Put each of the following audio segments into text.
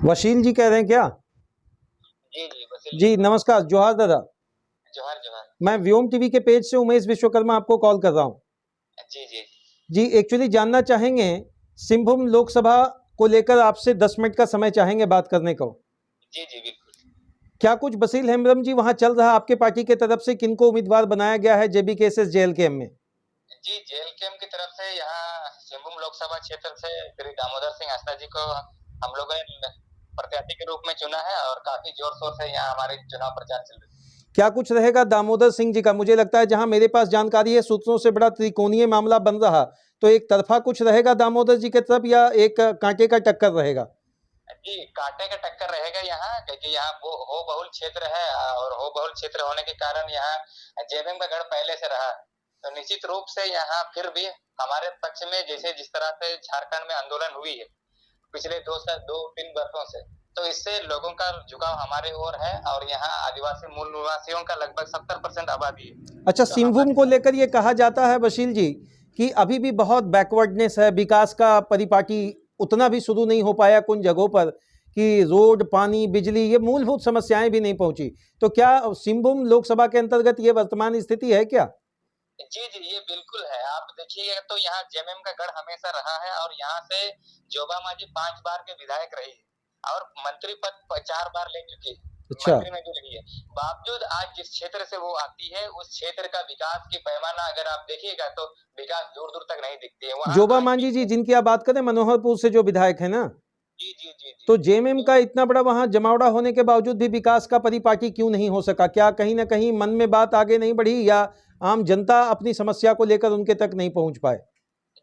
वशील जी कह रहे हैं क्या? जी जी वसील जी नमस्कार, जोहार दादा। जोहार जोहार। मैं व्योम टीवी के पेज से उमेश विश्वकर्मा आपको कॉल कर रहा हूँ। जी जी जी एक्चुअली जानना चाहेंगे, सिंहभूम लोकसभा को लेकर आपसे 10 मिनट का समय चाहेंगे बात करने को। जी जी बिल्कुल। क्या कुछ वसील हेम्ब्रम जी वहाँ चल रहा आपके पार्टी के तरफ से, किनको उम्मीदवार बनाया गया है JBKSS JLKM में? जी JLKM की तरफ से यहाँ सिंहभूम लोकसभा क्षेत्र से श्री दामोदर सिंह आस्था जी को हम लोगों ने प्रत्याशी के रूप में चुना है और काफी जोर शोर से यहाँ हमारे चुनाव प्रचार चल रहा है। क्या कुछ रहेगा दामोदर सिंह जी का? मुझे लगता है जहां मेरे पास जानकारी है, सूत्रों से बड़ा त्रिकोणीय मामला बन रहा, तो एक तरफा कुछ रहेगा दामोदर जी की तरफ या एक कांटे का टक्कर रहेगा? जी कांटे का टक्कर रहेगा यहाँ, क्योंकि यहाँ वो हो बहुल क्षेत्र है और हो बहुल क्षेत्र होने के कारण यहाँ जेएमएम का गढ़ पहले से रहा है, तो निश्चित रूप से यहाँ फिर भी हमारे पक्ष में जैसे जिस तरह से झारखंड में आंदोलन हुई है पिछले 2-3 वर्षों से, तो इससे लोगों का झुकाव हमारे ओर है और यहाँ आदिवासी मूल निवासियों का लगभग 70% आबादी है। अच्छा, तो सिंहभूम को लेकर ये कहा जाता है वशील जी कि अभी भी बहुत बैकवर्डनेस है, विकास का परिपाटी उतना भी शुरू नहीं हो पाया कुछ जगहों पर, कि रोड, पानी, बिजली, ये मूलभूत समस्याएं भी नहीं पहुंची। तो क्या सिंहभूम लोकसभा के अंतर्गत ये वर्तमान स्थिति है क्या? जी जी ये बिल्कुल है। आप देखिए तो यहाँ जेएमएम का गढ़ हमेशा रहा है और यहाँ से जोबा मांझी 5 बार के विधायक रही है और मंत्री पद 4 बार ले चुकी है। अच्छा। मंत्री में भी रही है। बावजूद आज जिस क्षेत्र से वो आती है उस क्षेत्र का विकास की पैमाना अगर आप देखिएगा तो विकास दूर दूर तक नहीं दिखती है। वहाँ जोबा मांझी जी जिनकी आप बात करें, मनोहरपुर से जो विधायक है ना, जी जी जी जी तो जेएमएम का इतना बड़ा वहां जमावड़ा होने के बावजूद भी विकास का परिपाटी क्यों नहीं हो सका? क्या कहीं ना कहीं मन में बात आगे नहीं बढ़ी या आम जनता अपनी समस्या को लेकर उनके तक नहीं पहुंच पाए?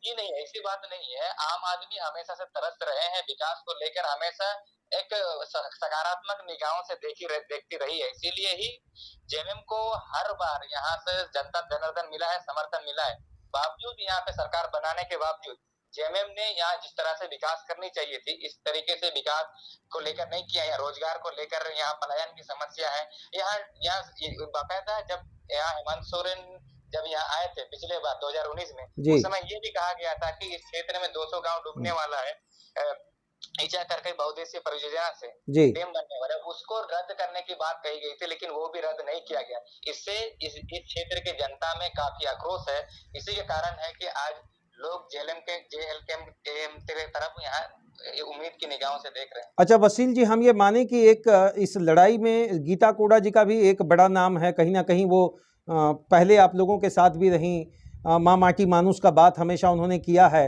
जी नहीं, ऐसी बात नहीं है। आम आदमी हमेशा से तरस रहे हैं विकास को लेकर, हमेशा एक सकारात्मक निगाहों से देखती रही है, इसीलिए ही जेएमएम को हर बार यहाँ से जनता जनार्दन मिला है, समर्थन मिला है। बावजूद यहाँ पे सरकार बनाने के बावजूद जेएमएम ने यहाँ जिस तरह से विकास करनी चाहिए थी इस तरीके से विकास को लेकर नहीं किया। यहाँ रोजगार को लेकर यहाँ पलायन की समस्या है। यहाँ बाकायदा जब यहाँ हेमंत सोरेन जब यहाँ आए थे पिछले बार 2019 में, उस समय ये भी कहा गया था कि इस क्षेत्र में 200 गांव डूबने वाला है, ईचा करके बहुउद्देशीय परियोजना से डैम बनने वाला है, उसको रद्द करने की बात कही गई थी, लेकिन वो भी रद्द नहीं किया गया। इससे इस क्षेत्र की जनता में काफी आक्रोश है। इसी के कारण है कि आज लोग जेएलकेएम के तरफ यहाँ उम्मीद की निगाहों से देख रहे हैं। अच्छा वसील जी, हम ये माने कि एक इस लड़ाई में गीता कोड़ा जी का भी एक बड़ा नाम है, कहीं ना कहीं वो पहले आप लोगों के साथ भी रहीं, माँ माटी मानुस का बात हमेशा उन्होंने किया है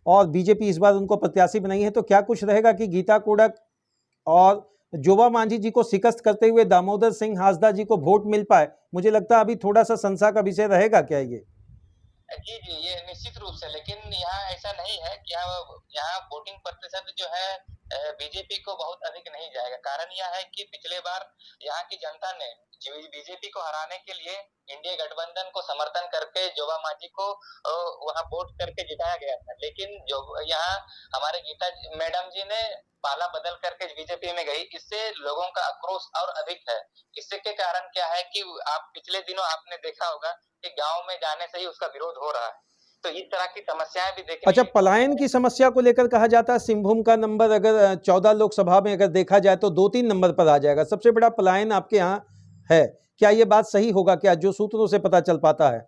और बीजेपी इस बार उनको प्रत्याशी बनाई है। तो क्या कुछ रहेगा कि गीता कोड़ा और जोबा मांझी जी को शिकस्त करते हुए दामोदर सिंह हांसदा जी को वोट मिल पाए? मुझे लगता है अभी थोड़ा सा संशय का विषय रहेगा क्या ये? जी जी ये निश्चित रूप से, लेकिन यहाँ ऐसा नहीं है कि यहाँ वोटिंग प्रतिशत जो है बीजेपी को बहुत अधिक नहीं जाएगा। कारण यह है कि पिछले बार यहाँ की जनता ने बीजेपी को हराने के लिए इंडिया गठबंधन को समर्थन करके जोबा मांझी को वहाँ वोट करके जिताया गया था, लेकिन जो यहाँ हमारे गीता मैडम जी ने पाला बदल करके बीजेपी में गई, इससे लोगों का आक्रोश और अधिक है। इससे के कारण क्या है कि आप पिछले दिनों आपने देखा होगा कि गांव में जाने से ही उसका विरोध हो रहा है, तो इस तरह की समस्याएं भी देखने। अच्छा, पलायन की समस्या को लेकर कहा जाता है सिंहभूम का नंबर अगर 14 लोकसभा में अगर देखा जाए तो 2-3 नंबर पर आ जाएगा, सबसे बड़ा पलायन आपके यहाँ है। क्या ये बात सही होगा क्या, जो सूत्रों से पता चल पाता है?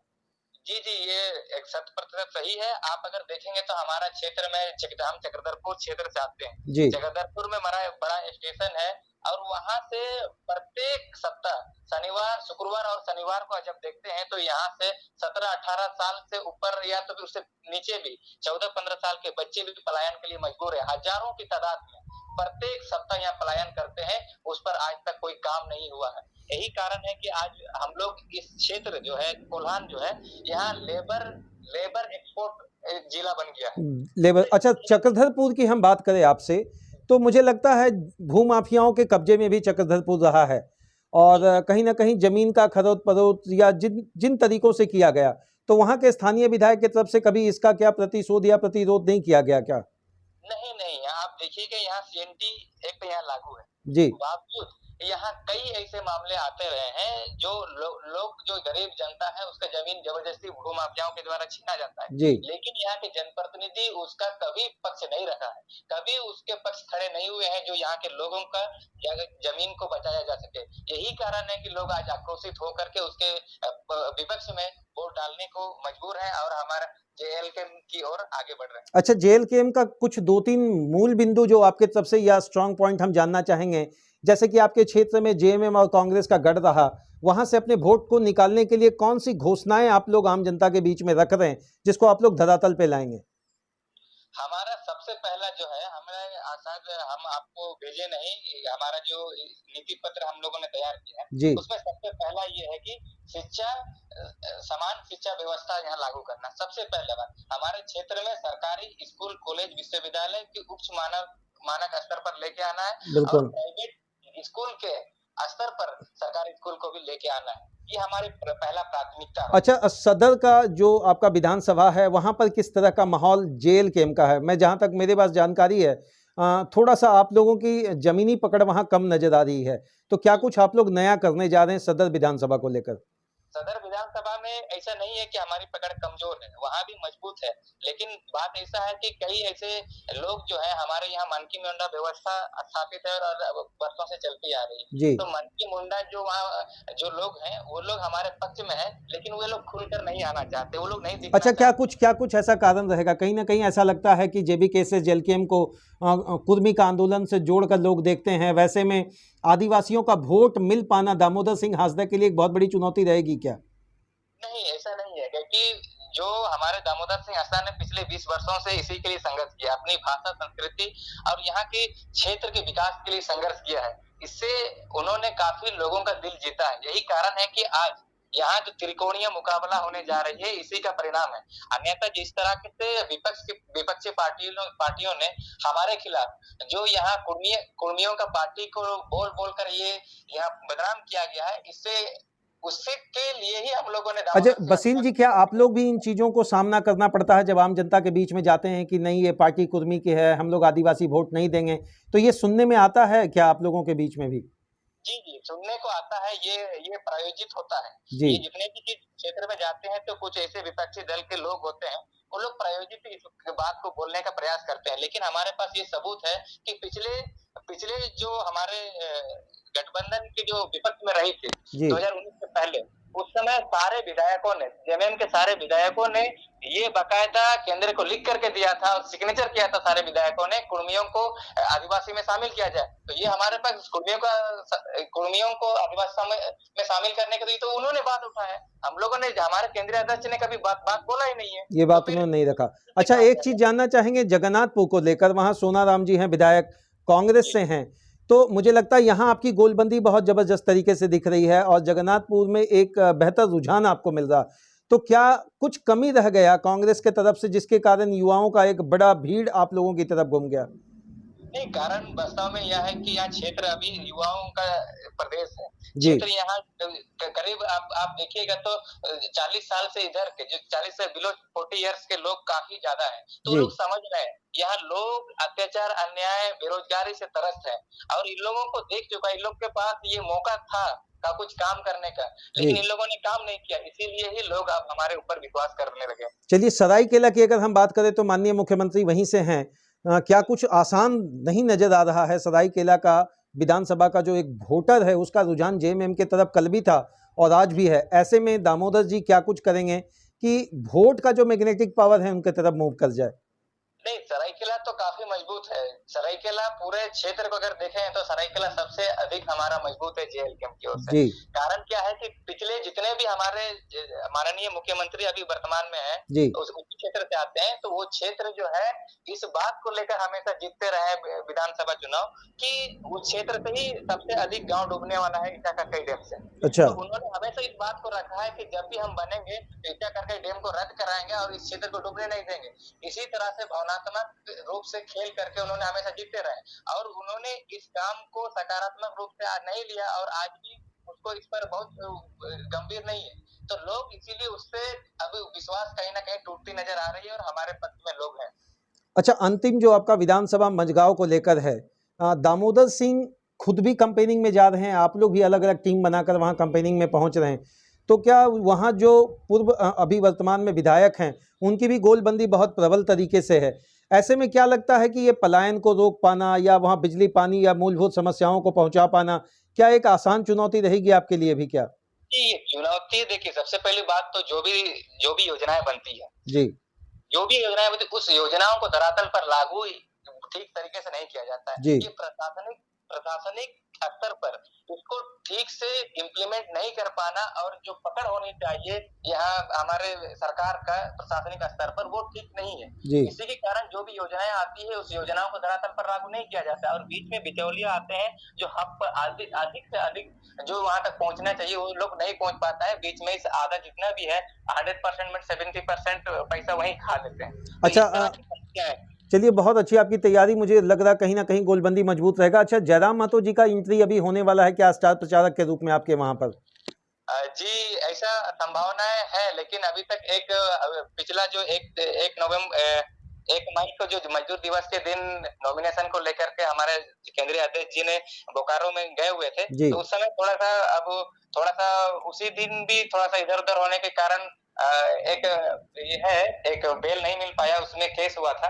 जी जी ये 100% सही है। आप अगर देखेंगे तो हमारा क्षेत्र में हम चक्रधरपुर क्षेत्र से आते हैं। चक्रधरपुर में हमारा बड़ा स्टेशन है और वहां से प्रत्येक सप्ताह शनिवार, शुक्रवार और शनिवार को जब देखते हैं तो यहाँ से 17-18 साल से ऊपर या तो फिर उससे नीचे भी 14-15 साल के बच्चे भी पलायन के लिए मजबूर है। हजारों की तादाद में प्रत्येक सप्ताह यहाँ पलायन करते हैं, उस पर आज तक कोई काम नहीं हुआ है। यही कारण है कि आज हम लोग इस क्षेत्र जो है कोल्हान जो है यहाँ लेबर एक्सपोर्ट जिला बन गया है। लेबर। अच्छा, चक्रधरपुर की हम बात करें आपसे तो मुझे लगता है भूमाफियाओं के कब्जे में भी चक्रधरपुर रहा है और कहीं ना कहीं जमीन का खरोद परोद या जिन तरीकों से किया गया, तो वहां के स्थानीय विधायक की तरफ से कभी इसका क्या प्रतिशोध या प्रतिरोध नहीं किया गया क्या? नहीं नहीं, आप देखिएगा यहाँ CNT एक्ट यहाँ लागू है जी, बावजूद यहाँ कई ऐसे मामले आते रहे हैं जो लोग जो गरीब जनता है उसका जमीन जबरदस्ती भू माफियाओं के द्वारा छीना जाता है, जी। लेकिन यहाँ के जनप्रतिनिधि उसका कभी पक्ष नहीं रखा है, कभी उसके पक्ष खड़े नहीं हुए हैं जो यहाँ के लोगों का जमीन को बचाया जा सके। यही कारण है कि लोग आज आक्रोशित होकर के उसके विपक्ष में वोट डालने को मजबूर है और हमारा जेएलके की ओर आगे बढ़ रहे हैं। अच्छा, जेएलकेएम का कुछ 2-3 मूल बिंदु जो आपके तरफ से या स्ट्रांग पॉइंट हम जानना चाहेंगे, जैसे कि आपके क्षेत्र में जेएमएम और कांग्रेस का गढ़ रहा, वहां से अपने वोट को निकालने के लिए कौन सी घोषणाएं आप लोग आम जनता के बीच में रख रहे हैं जिसको आप लोग धरातल पे लाएंगे? हमारा सबसे पहला जो है, हमें शायद हम आपको भेजे नहीं, हमारा जो नीति पत्र हम लोगों ने तैयार किया है जी। उसमें सबसे पहला ये है कि शिक्षा, समान शिक्षा व्यवस्था यहाँ लागू करना। सबसे पहला बात, हमारे क्षेत्र में सरकारी स्कूल, कॉलेज, विश्वविद्यालय की उच्च मानक स्तर पर लेके आना है और प्राइवेट स्कूल के स्तर पर सरकारी स्कूल को भी लेके आना है। ये हमारी पहला प्राथमिकता है। अच्छा, सदर का जो आपका विधानसभा है वहां पर किस तरह का माहौल जेएलकेएम का है? मैं जहां तक मेरे पास जानकारी है, थोड़ा सा आप लोगों की जमीनी पकड़ वहां कम नजर आ रही है, तो क्या कुछ आप लोग नया करने जा रहे हैं सदर विधानसभा को लेकर? सदर विधानसभा में ऐसा नहीं है कि हमारी पकड़ कमजोर है, वहाँ भी मजबूत है, लेकिन बात ऐसा है कि कई ऐसे लोग जो है हमारे यहाँ मनकी मुंडा व्यवस्था स्थापित है और वर्षों से चलती आ रही है। तो मनकी मुंडा जो वहाँ जो लोग हैं वो लोग हमारे पक्ष में है, लेकिन वो लोग खुलकर नहीं आना चाहते, वो लोग नहीं दिखना। अच्छा, क्या कुछ ऐसा कारण रहेगा? कहीं ना कहीं ऐसा लगता है कि जेबीके से जेएलकेएम को कुर्मी का आंदोलन से जोड़कर लोग देखते हैं, वैसे में आदिवासियों का वोट मिल पाना दामोदर सिंह हांसदा के लिए एक बहुत बड़ी चुनौती रहेगी क्या? नहीं, ऐसा नहीं है, क्योंकि जो हमारे दामोदर सिंह हांसदा ने पिछले 20 वर्षों से इसी के लिए संघर्ष किया, अपनी भाषा, संस्कृति और यहाँ के क्षेत्र के विकास के लिए संघर्ष किया है। इससे उन्होंने काफी लोगों का दिल जीता है। यही कारण है कि आज यहाँ जो त्रिकोणीय मुकाबला होने जा रही है इसी का परिणाम है। अन्यथा जिस तरह से विपक्षी पार्टियों ने हमारे खिलाफ जो यहाँ कुर्मियों का पार्टी को बोल कर ये यहाँ बदनाम किया गया है, इससे उससे के लिए ही हम लोगों ने। अच्छा बसीन जी, क्या आप लोग भी इन चीजों को सामना करना पड़ता है जब आम जनता के बीच में जाते हैं कि नहीं ये पार्टी कुर्मी की है, हम लोग आदिवासी वोट नहीं देंगे, तो ये सुनने में आता है क्या आप लोगों के बीच में भी? जी जी, सुनने को आता है, ये प्रायोजित होता है जी। ये जितने भी क्षेत्र में जाते हैं तो कुछ ऐसे विपक्षी दल के लोग होते हैं, वो लोग प्रायोजित इस बात को बोलने का प्रयास करते हैं, लेकिन हमारे पास ये सबूत है कि पिछले जो हमारे गठबंधन की जो विपक्ष में रही थी 2019 से पहले, उस समय सारे विधायकों ने, जेएमएम के सारे विधायकों ने ये बाकायदा केंद्र को लिख करके दिया था और सिग्नेचर किया था सारे विधायकों ने, कुर्मियों को आदिवासी में शामिल किया जाए। तो ये हमारे पास कुर्मियों को आदिवासी में शामिल करने के लिए तो उन्होंने बात उठाया, हम लोगों ने, हमारे केंद्रीय अध्यक्ष ने कभी बात बोला ही नहीं है, ये बात उन्होंने नहीं रखा। अच्छा, एक चीज जानना चाहेंगे जगन्नाथपुर को लेकर, वहां सोनाराम जी हैं विधायक, कांग्रेस से हैं, तो मुझे लगता है यहाँ आपकी गोलबंदी बहुत जबरदस्त तरीके से दिख रही है और जगन्नाथपुर में एक बेहतर रुझान आपको मिल रहा, तो क्या कुछ कमी रह गया कांग्रेस के तरफ से जिसके कारण युवाओं का एक बड़ा भीड़ आप लोगों की तरफ घूम गया? नहीं, कारण वास्तव में यह है कि यहाँ क्षेत्र अभी युवाओं का प्रदेश है। क्षेत्र यहाँ करीब आप देखिएगा तो 40 साल से इधर के जो 40 से बिलो 40 इयर्स के लोग काफी ज्यादा हैं, तो लोग समझ रहे हैं यहाँ लोग अत्याचार, अन्याय, बेरोजगारी से त्रस्त है और इन लोगों को देख चुका, इन लोग के पास ये मौका था का कुछ काम करने का, लेकिन इन लोगों ने काम नहीं किया, इसीलिए ही लोग अब हमारे ऊपर विश्वास करने लगे। चलिए, सरायकेला की अगर हम बात करें तो माननीय मुख्यमंत्री वहीं से हैं, क्या कुछ आसान नहीं नजर आ रहा है? सरायकेला का विधानसभा का जो एक वोटर है उसका रुझान जेएमएम के तरफ कल भी था और आज भी है, ऐसे में दामोदर जी क्या कुछ करेंगे कि वोट का जो मैग्नेटिक पावर है उनके तरफ मूव कर जाए? नहीं, सरायकेला तो काफी मजबूत है। सरायकेला पूरे क्षेत्र को अगर देखें तो सरायकेला सबसे अधिक हमारा मजबूत है जेएलकेएम की ओर से। कारण क्या है कि पिछले जितने भी हमारे माननीय मुख्यमंत्री अभी वर्तमान में है उस क्षेत्र से आते हैं, तो वो क्षेत्र जो है इस बात को लेकर हमेशा जीतते रहे विधानसभा चुनाव कि उस क्षेत्र से ही सबसे अधिक गाँव डूबने वाला है ईटाकरकई डैम से। अच्छा। तो उन्होंने हमेशा इस बात को रखा है कि जब भी हम बनेंगे ईटाकरकई डैम को रद्द कराएंगे और इस क्षेत्र को डूबने नहीं देंगे। इसी तरह से भावनात्मक रूप से खेल करके उन्होंने हमेशा जीतते रहे और उन्होंने इस काम को सकारात्मक रूप से नहीं लिया और आज भी उसको इस पर बहुत गंभीर नहीं है, तो लोग इसीलिए उससे अभी विश्वास कहीं ना कहीं टूटती नजर आ रही है और हमारे पक्ष में लोग हैं। अच्छा, अंतिम जो आपका विधानसभा मंझगांव को लेकर है, दामोदर सिंह खुद भी कैंपेनिंग में जा रहे हैं, आप लोग भी अलग अलग टीम बनाकर वहाँ कैंपेनिंग में पहुँच रहे हैं, तो क्या वहाँ जो पूर्व अभी वर्तमान में विधायक हैं उनकी भी गोलबंदी बहुत प्रबल तरीके से है, ऐसे में क्या लगता है कि ये पलायन को रोक पाना या वहाँ बिजली पानी या मूलभूत समस्याओं को पहुँचा पाना क्या एक आसान चुनौती रहेगी आपके लिए भी क्या? ये चुनौती देखिए, सबसे पहली बात तो जो भी योजनाएं बनती है, जी, जो भी योजनाएं बनती उस योजनाओं को धरातल पर लागू ठीक तरीके से नहीं किया जाता है। जी, ये प्रशासनिक स्तर पर उसको ठीक से इम्प्लीमेंट नहीं कर पाना और जो पकड़ होनी चाहिए यहाँ हमारे सरकार का प्रशासनिक स्तर पर, वो ठीक नहीं है। जी, इसी के कारण जो भी योजनाएं आती है उस योजनाओं को धरातल पर लागू नहीं किया जाता है और बीच में बिचौलिया आते हैं जो हक पर अधिक से अधिक जो वहां तक पहुंचना चाहिए वो लोग नहीं पहुंच पाता है। बीच में इस आधा जितना भी है 100% में 70% पैसा वहीं खा लेते हैं। अच्छा, चलिए बहुत अच्छी आपकी तैयारी, मुझे लग रहा कहीं ना कहीं गोलबंदी मजबूत रहेगा। अच्छा, जयराम महतो जी का एंट्री अभी होने वाला है क्या स्टार प्रचारक के रूप में आपके वहां पर? जी, ऐसा संभावनाएं है, लेकिन अभी तक पिछला जो एक नवंबर 1 मई को जो मजदूर दिवस के दिन नॉमिनेशन को लेकर के हमारे केंद्रीय अध्यक्ष जी ने बोकारो में गए हुए थे, तो उस समय थोड़ा सा उसी दिन भी थोड़ा सा इधर उधर होने के कारण एक बेल नहीं मिल पाया, उसमें केस हुआ था,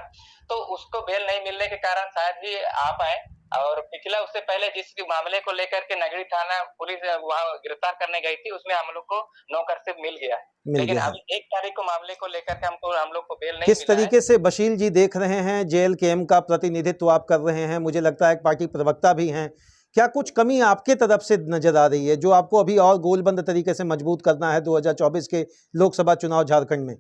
तो उसको बेल नहीं मिलने के कारण शायद ही आ पाए। और पिछला उससे पहले जिस मामले को लेकर के नगरी थाना पुलिस वहां गिरफ्तार करने गई थी, उसमें हम लोग को नौकरशिप मिल गया है, लेकिन अभी 1 तारीख को मामले को लेकर के हम लोग को बेल नहीं किस तरीके से बशील जी देख रहे हैं? JLKM का प्रतिनिधित्व आप कर रहे हैं, मुझे लगता है एक पार्टी प्रवक्ता भी हैं, क्या कुछ कमी आपके तरफ से नजर आ रही है जो आपको अभी और गोलबंद तरीके से मजबूत करना है 2024 के लोकसभा चुनाव झारखंड में?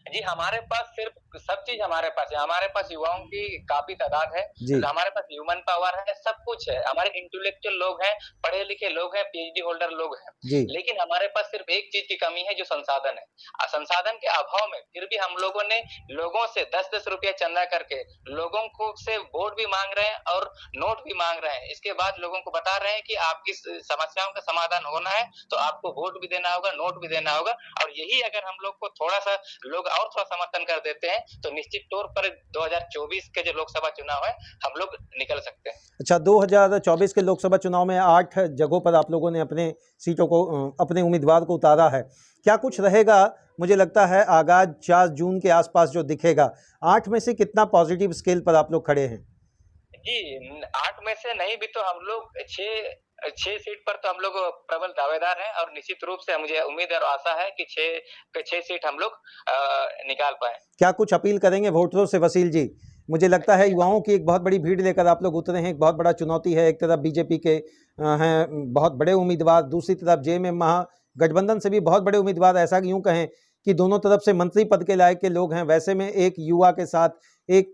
जी, हमारे पास सिर्फ सब चीज हमारे पास है, हमारे पास युवाओं की काफी तादाद है, हमारे पास ह्यूमन पावर है, सब कुछ है, हमारे इंटेलेक्चुअल लोग हैं, पढ़े लिखे लोग हैं, PhD होल्डर लोग हैं, लेकिन हमारे पास सिर्फ एक चीज की कमी है जो संसाधन है। संसाधन के अभाव में फिर भी हम लोगों ने लोगों से 10-10 रुपया चंदा करके लोगों को से वोट भी मांग रहे हैं और नोट भी मांग रहे हैं। इसके बाद लोगों को बता रहे हैं कि आपकी समस्याओं का समाधान होना है तो आपको वोट भी देना होगा, नोट भी देना होगा, और यही अगर हम लोग को थोड़ा सा लोग और थोड़ा समर्थन कर देते हैं तो निश्चित तौर पर 2024 के जो लोकसभा चुनाव है हम लोग निकल सकते हैं। अच्छा, 2024 के लोकसभा चुनाव में 8 जगहों पर आप लोगों ने अपने सीटों को अपने उम्मीदवार को उतारा है, क्या कुछ रहेगा? मुझे लगता है आगाज 4 जून के आसपास जो दिखेगा, 8 में से कितना पॉजिटिव स्केल पर आप लोग खड़े हैं? जी, 8 में से नहीं भी तो हम लोग 6 सीट पर तो हम लोग प्रबल दावेदार हैं और निश्चित रूप से मुझे उम्मीद और आशा है कि 6 सीट हम लोग निकाल पाए। क्या कुछ अपील करेंगे वोटरों से वसील जी? मुझे लगता है युवाओं की एक बहुत बड़ी भीड़ लेकर आप लोग उतरे हैं, एक बहुत बड़ा चुनौती है। एक तरफ बीजेपी के हैं बहुत बड़े उम्मीदवार, दूसरी तरफ JMM महागठबंधन से भी बहुत बड़े उम्मीदवार, ऐसा यूं कहें कि दोनों तरफ से मंत्री पद के लायक के लोग हैं। वैसे में एक युवा के साथ, एक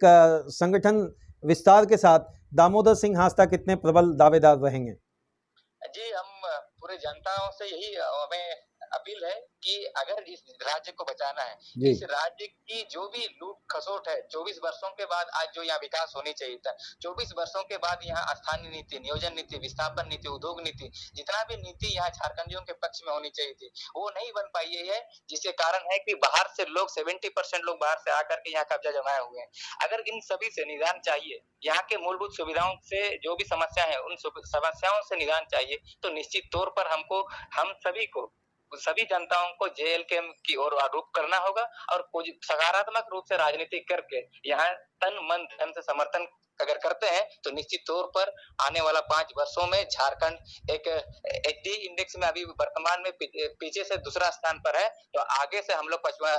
संगठन विस्तार के साथ दामोदर सिंह हांसदा कितने प्रबल दावेदार रहेंगे? जी, हम पूरे जनताओं से यही हमें अपील है कि अगर इस राज्य को बचाना है, इस राज्य की जो भी लूट खसोट है 24 वर्षों के बाद आज जो यहाँ विकास होनी चाहिए था, 24 वर्षों के बाद यहाँ स्थानीय नीति, नियोजन नीति, विस्थापन नीति, उद्योग नीति, जितना भी नीति यहाँ झारखंडियों के पक्ष में होनी चाहिए थी वो नहीं बन पाई है, जिसके कारण है कि बाहर से लोग 70% लोग बाहर से आकर के यहाँ कब्जा जमाए हुए हैं। अगर इन सभी से निदान चाहिए, यहाँ के मूलभूत सुविधाओं से जो भी समस्या है उन समस्याओं से निदान चाहिए, तो निश्चित तौर पर हम सभी जनताओं को JLKM की ओर आरूप करना होगा और सकारात्मक रूप से राजनीति करके यहाँ तन मन धन से समर्थन अगर करते हैं तो निश्चित तौर पर आने वाला 5 वर्षों में झारखंड एक HD इंडेक्स में अभी वर्तमान में पीछे से दूसरा स्थान पर है, तो आगे से हम लोग 5वां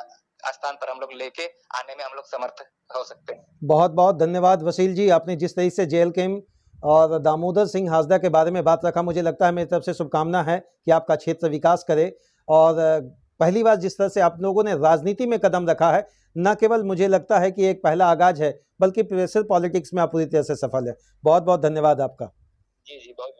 स्थान पर हम लोग लेके आने में हम लोग समर्थ हो सकते हैं। बहुत बहुत धन्यवाद वसील जी, आपने जिस तरीके से JLKM और दामोदर सिंह हांसदा के बारे में बात रखा, मुझे लगता है मेरी तरफ से शुभकामना है कि आपका क्षेत्र विकास करे। और पहली बार जिस तरह से आप लोगों ने राजनीति में कदम रखा है, न केवल मुझे लगता है कि एक पहला आगाज है, बल्कि प्रेशर पॉलिटिक्स में आप पूरी तरह से सफल है। बहुत बहुत धन्यवाद आपका। जी, बहुत